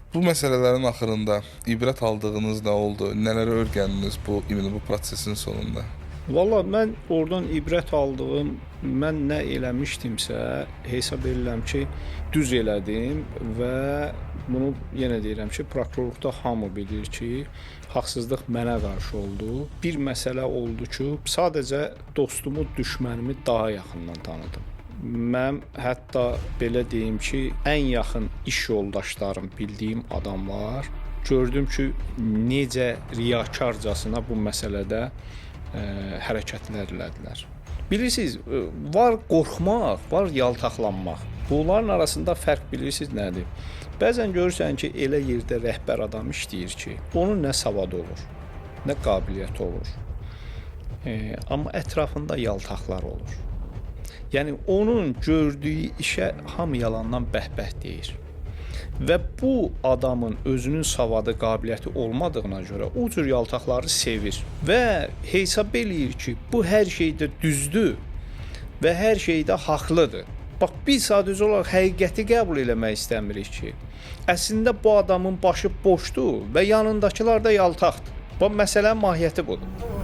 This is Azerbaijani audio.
Bu məsələlərin axırında ibrət aldığınız nə oldu? Nələri öyrəndiniz bu prosesin sonunda? Valla mən oradan ibrət aldığım, mən nə eləmişdimsə, hesab edirəm ki, düz elədim və bunu yenə deyirəm ki, prokurorluqda hamı bilir ki, haqsızlıq mənə qarşı oldu. Bir məsələ oldu ki, sadəcə dostumu, düşmənimi daha yaxından tanıdım. Mən hətta belə deyim ki, ən yaxın iş yoldaşlarım, bildiyim adamlar gördüm ki, necə riyakarcasına bu məsələdə hərəkətlər elədilər. Bilirsiniz, var qorxmaq, var yaltaqlanmaq. Bunların arasında fərq bilirsiniz nədir? Bəzən görürsən ki, elə yerdə rəhbər adam işləyir ki, onun nə savadı olur, nə qabiliyyəti olur. Amma ətrafında yaltaqlar olur. Yəni onun gördüyü işə hamı yalandan bəhbəh deyir. Və bu adamın özünün savadı, qabiliyyəti olmadığına görə o cür yaltaqları sevir və hesab eləyir ki, bu hər şeydə düzdür və hər şeydə haqlıdır. Bax, biz sadəcə olaraq həqiqəti qəbul eləmək istəmirik ki, əslində bu adamın başı boşdur və yanındakılar da yaltaqdır. Bu məsələnin mahiyyəti budur.